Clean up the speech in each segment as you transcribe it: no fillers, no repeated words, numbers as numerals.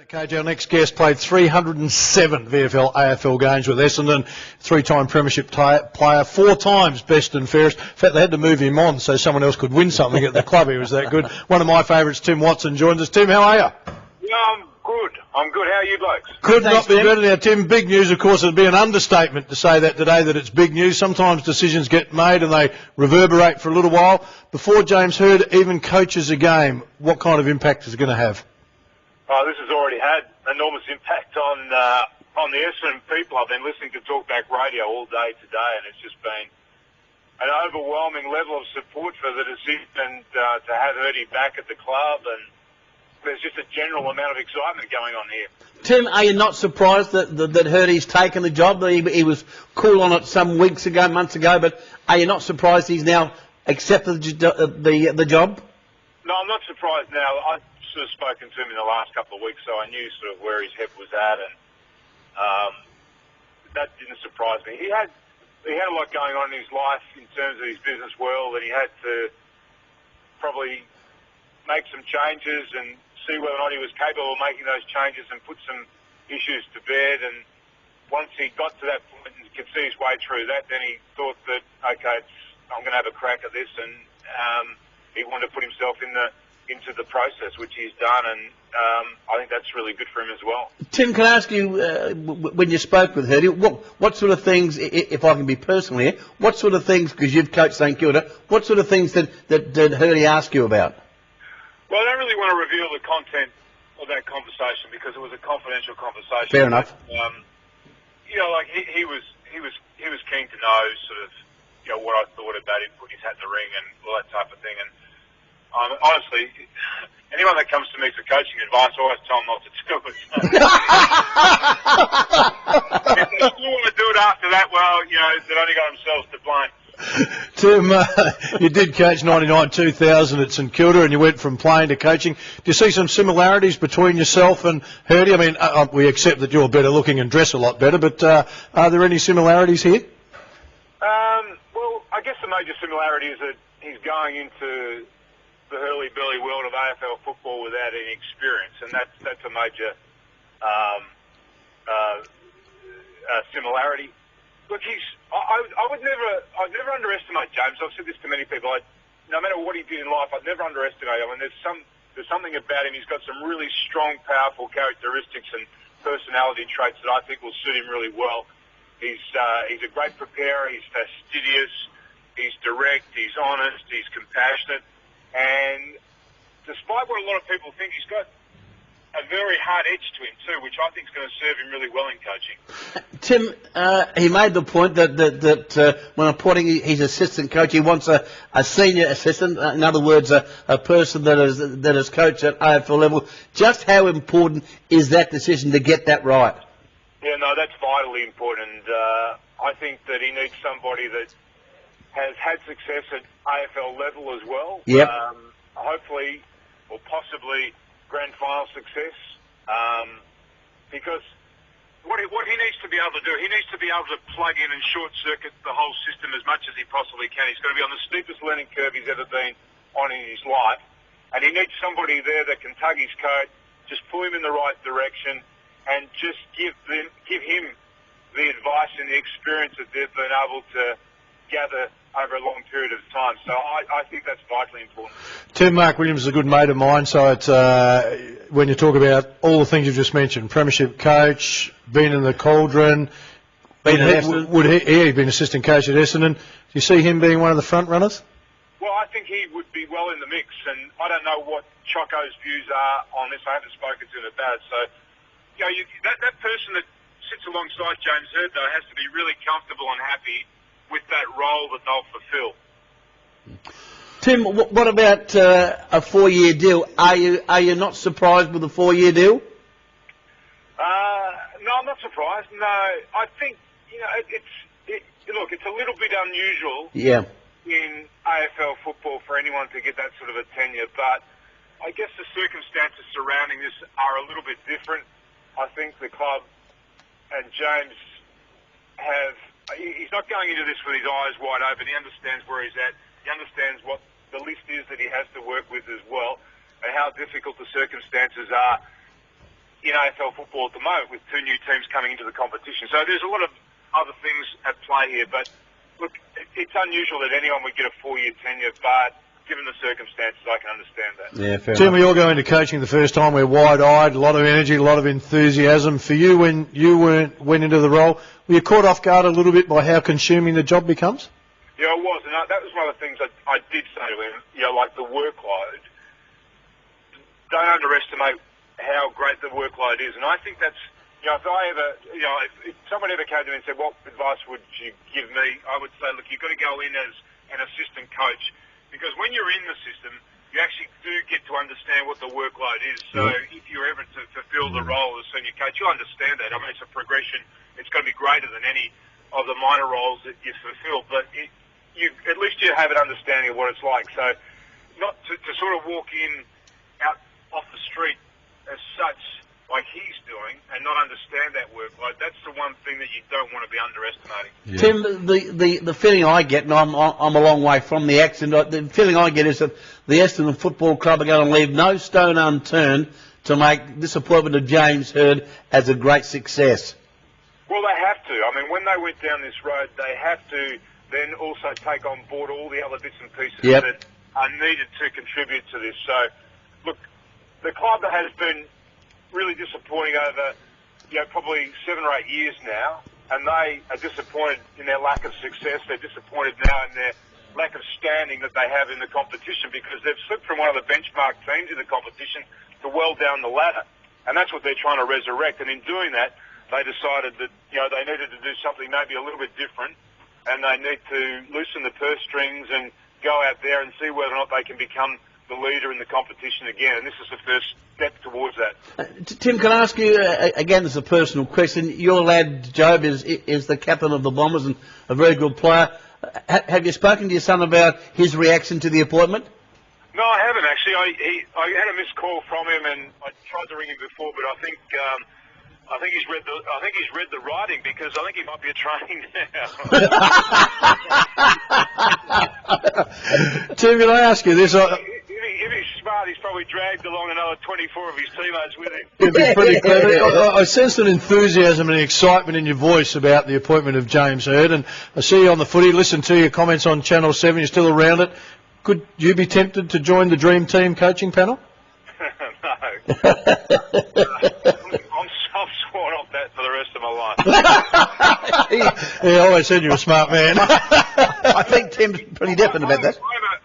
Cage, our next guest played 307 VFL AFL games with Essendon, three-time premiership player, 4 times best and fairest. In fact, they had to move him on so someone else could win something at the club. He was that good. One of my favourites, Tim Watson, joins us. Tim, how are you? Yeah, I'm good. How are you blokes? Could not be better. Now, Tim, big news, of course. It'd be an understatement to say that today, that it's big news. Sometimes decisions get made and they reverberate for a little while. Before James Hird even coaches a game, what kind of impact is it going to have? Oh, this has already had enormous impact on the Essendon people. I've been listening to Talkback Radio all day today, and it's just been an overwhelming level of support for the decision to have Hirdy back at the club, and there's just a general amount of excitement going on here. Tim, are you not surprised that Hirdy's taken the job? He was cool on it some weeks ago, months ago, but are you not surprised he's now accepted the job? No, I'm not surprised now. I've sort of spoken to him in the last couple of weeks, so I knew sort of where his head was at, and that didn't surprise me. He had a lot going on in his life in terms of his business world, and he had to probably make some changes and see whether or not he was capable of making those changes and put some issues to bed. And once he got to that point and could see his way through that, then he thought that, okay, I'm going to have a crack at this, and he wanted to put himself into the process, which he's done, and I think that's really good for him as well. Tim, can I ask you, when you spoke with Hirdy, what sort of things, if I can be personal here, what sort of things, because you've coached St Kilda, what sort of things did Hirdy ask you about? Well, I don't really want to reveal the content of that conversation because it was a confidential conversation. Fair enough. You know, like he was keen to know sort of, you know, what I thought about him putting his hat in the ring and all that type of thing. And honestly, anyone that comes to me for coaching advice, I always tell them not to do it. If they still want to do it after that, well, you know, they've only got themselves to blame. Tim, you did coach 99-2000 at St Kilda, and you went from playing to coaching. Do you see some similarities between yourself and Hirdy? I mean, we accept that you're better looking and dress a lot better, but are there any similarities here? Well, I guess the major similarity is that he's going into the hurly-burly world of AFL football without any experience, and that's a major similarity. Look, I'd never underestimate James. I've said this to many people. No matter what he did in life, I'd never underestimate him. And there's something about him. He's got some really strong, powerful characteristics and personality traits that I think will suit him really well. He's a great preparer. He's fastidious. He's direct. He's honest. He's compassionate. And despite what a lot of people think, he's got a very hard edge to him too, which I think is going to serve him really well in coaching. Tim, he made the point that when appointing his assistant coach, he wants a senior assistant. In other words, a person that has coached at AFL level. Just how important is that decision to get that right? Yeah, no, that's vitally important. And I think that he needs somebody that has had success at AFL level as well. Yep. Hopefully, or possibly, grand final success, because what he needs to be able to do, he needs to be able to plug in and short-circuit the whole system as much as he possibly can. He's going to be on the steepest learning curve he's ever been on in his life, and he needs somebody there that can tug his coat, just pull him in the right direction, and just give him the advice and the experience that they've been able to gather over a long period of time. So I think that's vitally important. Tim, Mark Williams is a good mate of mine, so it's, when you talk about all the things you've just mentioned, premiership coach, been in the cauldron, would he been assistant coach at Essendon? Do you see him being one of the front runners? Well, I think he would be well in the mix, and I don't know what Choco's views are on this. I haven't spoken to him about it. So, you know, that person that sits alongside James Hird, though, has to be really comfortable and happy with that role that they'll fulfil. Tim, what about a 4-year deal? Are you not surprised with the 4-year deal? No, I'm not surprised. No, I think, you know, it's a little bit unusual. Yeah. In AFL football for anyone to get that sort of a tenure, but I guess the circumstances surrounding this are a little bit different. I think the club and James he's not going into this with his eyes wide open. He understands where he's at. He understands what the list is that he has to work with as well, and how difficult the circumstances are in AFL football at the moment with 2 new teams coming into the competition. So there's a lot of other things at play here. But look, it's unusual that anyone would get a 4-year tenure, but given the circumstances, I can understand that. Yeah, fair Tim, enough. we all go into coaching the first time. We're wide-eyed, a lot of energy, a lot of enthusiasm. For you, when you went into the role, were you caught off guard a little bit by how consuming the job becomes? Yeah, I was, and that was one of the things I did say to him, like the workload. Don't underestimate how great the workload is, and I think that's, if I ever, if someone ever came to me and said, what advice would you give me, I would say, look, you've got to go in as an assistant coach, because when you're in the system, you actually do get to understand what the workload is. So if you're ever to fulfil the role as senior coach, you'll understand that. I mean, it's a progression. It's going to be greater than any of the minor roles that you fulfil, but at least you have an understanding of what it's like. So not to sort of walk in out off the street as such, like he's doing, and not understand that workload, that's the one thing that you don't want to be underestimating. Yeah. Tim, the feeling I get, and I'm a long way from the accent, the feeling I get is that the Essendon Football Club are going to leave no stone unturned to make this appointment of James Hird as a great success. Well, they have to. I mean, when they went down this road, they have to then also take on board all the other bits and pieces that are needed to contribute to this. So, look, the club has been really disappointing over, probably 7 or 8 years now, and they are disappointed in their lack of success. They're disappointed now in their lack of standing that they have in the competition, because they've slipped from one of the benchmark teams in the competition to well down the ladder, and that's what they're trying to resurrect. And in doing that, they decided that they needed to do something maybe a little bit different, and they need to loosen the purse strings and go out there and see whether or not they can become the leader in the competition again, and this is the first step towards that. Tim, can I ask you, again, as a personal question, your lad Job is the captain of the Bombers and a very good player. Have you spoken to your son about his reaction to the appointment? No, I haven't actually. I had a missed call from him, and I tried to ring him before, but I think he's read the writing, because I think he might be a training now. Tim, can I ask you this? If he's smart, he's probably dragged along another 24 of his teammates with him. It'd be pretty clever. I sensed an enthusiasm and excitement in your voice about the appointment of James Hird, and I see you on the footy, listen to your comments on Channel 7, you're still around it. Could you be tempted to join the Dream Team coaching panel? No. I'm sworn off that for the rest of my life. Yeah, I always said you were a smart man. I think Tim's pretty definite about that.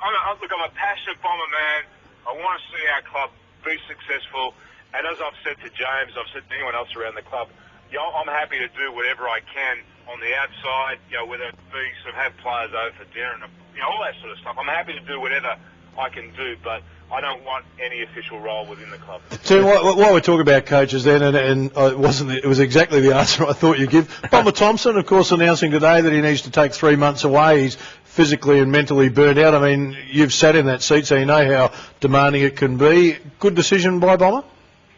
I'm a passionate Bomber man. I want to see our club be successful. And as I've said to James, I've said to anyone else around the club, I'm happy to do whatever I can on the outside, whether it be sort of have players over for dinner and all that sort of stuff. I'm happy to do whatever I can do, but I don't want any official role within the club. Tim, while we're talking about coaches then, and it was exactly the answer I thought you'd give. Bomber Thompson, of course, announcing today that he needs to take 3 months away. He's physically and mentally burnt out. I mean, you've sat in that seat, so you know how demanding it can be. Good decision by Bomber?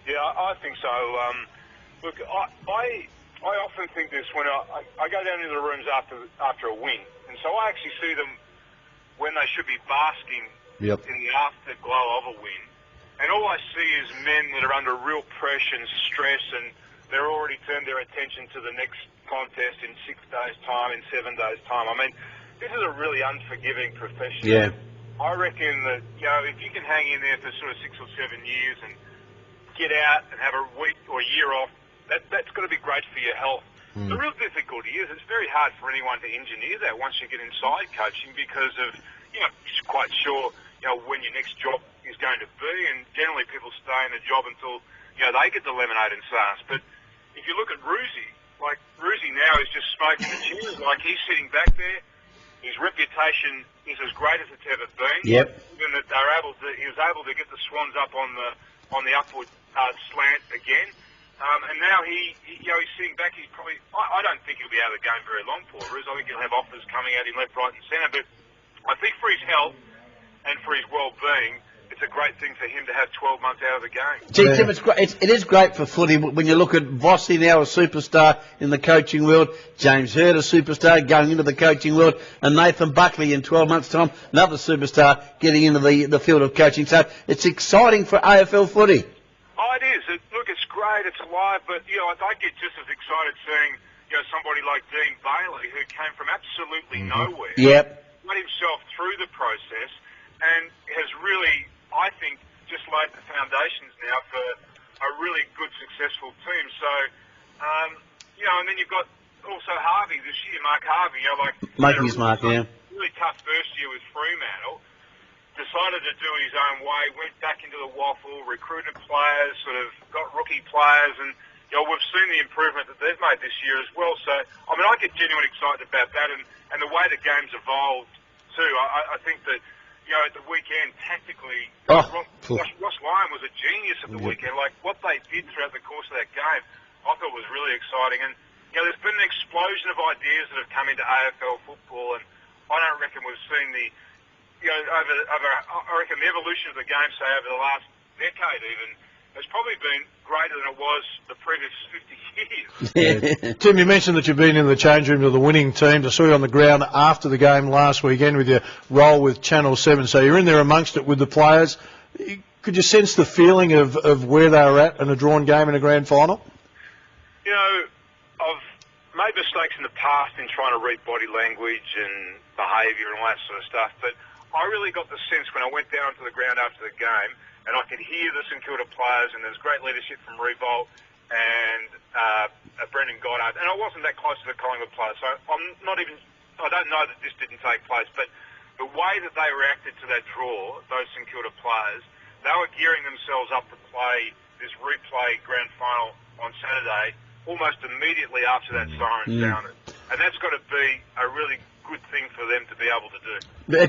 Yeah, I think so. Look, I often think this when I go down into the rooms after a win, and so I actually see them when they should be basking in the afterglow of a win. And all I see is men that are under real pressure and stress, and they're already turned their attention to the next contest in 6 days' time, in 7 days' time. I mean, this is a really unforgiving profession. Yeah. I reckon that, if you can hang in there for sort of 6 or 7 years and get out and have a week or a year off, that's going to be great for your health. The real difficulty is it's very hard for anyone to engineer that once you get inside coaching, because of, you're not quite sure, when your next job is going to be, and generally people stay in a job until, they get the lemonade and SARS. But if you look at Roosie now is just smoking the cheers, like he's sitting back there. His reputation is as great as it's ever been. Yep. Even that he was able to get the Swans up on the upward slant again. And now he's sitting back. He's probably, I don't think he'll be out of the game very long for us. I think he'll have offers coming at him left, right and centre. But I think for his health and for his well-being, it's a great thing for him to have 12 months out of the game. Gee, Tim, it's great. It is great for footy when you look at Vossi now, a superstar in the coaching world, James Hird, a superstar going into the coaching world, and Nathan Buckley in 12 months' time, another superstar getting into the field of coaching. So it's exciting for AFL footy. Oh, it is. Look, it's great. It's alive, but I get just as excited seeing somebody like Dean Bailey, who came from absolutely nowhere. Yep. Got himself through the process and has really, I think, just laid the foundations now for a really good, successful team. So, and then you've got also Harvey this year, Mark Harvey, making his mark, yeah. Really tough first year with Fremantle. Decided to do his own way, went back into the waffle, recruited players, sort of got rookie players, and we've seen the improvement that they've made this year as well. So, I get genuinely excited about that, and the way the game's evolved too. I think that at the weekend, tactically, Ross Lyon was a genius at the weekend. Like what they did throughout the course of that game, I thought was really exciting. And there's been an explosion of ideas that have come into AFL football, and I don't reckon we've seen the I reckon the evolution of the game, say, over the last decade even, has probably been greater than it was the previous 50 years. Yeah. Tim, you mentioned that you've been in the change room of the winning team. I saw you on the ground after the game last weekend with your role with Channel 7, so you're in there amongst it with the players. Could you sense the feeling of where they were at in a drawn game in a grand final? I've made mistakes in the past in trying to read body language and behaviour and all that sort of stuff, but I really got the sense when I went down to the ground after the game, and I could hear the St Kilda players, and there's great leadership from Revolt and Brendan Goddard, and I wasn't that close to the Collingwood players, so I don't know that this didn't take place, but the way that they reacted to that draw, those St Kilda players, they were gearing themselves up to play this replay grand final on Saturday almost immediately after that siren sounded, and that's got to be a really good thing for them to be able to do.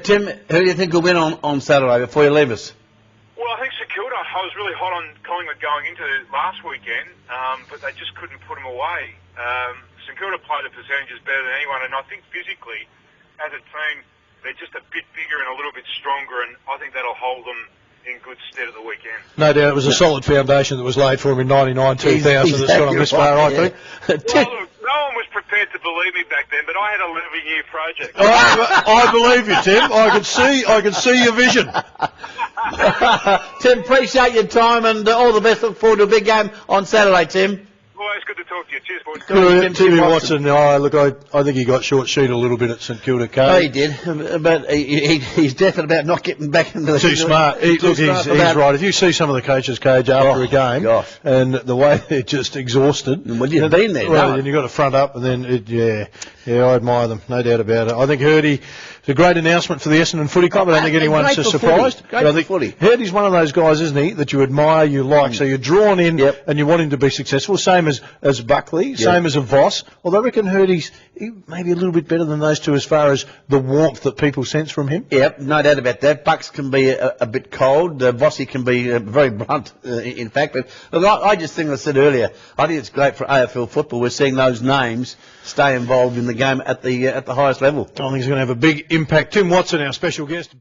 Tim, who do you think will win on Saturday before you leave us? Well, I think St Kilda. I was really hot on Collingwood going into last weekend, but they just couldn't put them away. St Kilda played the percentages better than anyone, and I think physically, as a team, they're just a bit bigger and a little bit stronger, and I think that'll hold them in good stead at the weekend. No doubt, it was a solid foundation that was laid for him in 99, 2000 that's got on this far, I think. Well, look, no one was prepared to believe me back then, but I had a 11-year project. I believe you, Tim. I can see your vision. Tim, appreciate your time and all the best. Look forward to a big game on Saturday, Tim. Always good to talk to you. Cheers, boys. Good, Timmy Watson. I think he got short sheet a little bit at St Kilda. Oh, he did, but he's definite about not getting back into the... Too smart. He's right. If you see some of the coaches' cage after a game, and the way they're just exhausted... Well, you've been there, well, then you've got to front up, and then, I admire them, no doubt about it. I think Hurdy... It's a great announcement for the Essendon Footy Club. I don't think anyone's surprised. Great for footy. Hurdy's one of those guys, isn't he, that you admire, you like. So you're drawn in and you want him to be successful. Same as Buckley, same as a Voss. Although I reckon Hurdy's maybe a little bit better than those two as far as the warmth that people sense from him. Yep, no doubt about that. Bucks can be a bit cold. Vossy can be very blunt, in fact. But look, I just think I said earlier, I think it's great for AFL football. We're seeing those names stay involved in the game at the highest level. I think he's going to have a big impact. Tim Watson, our special guest.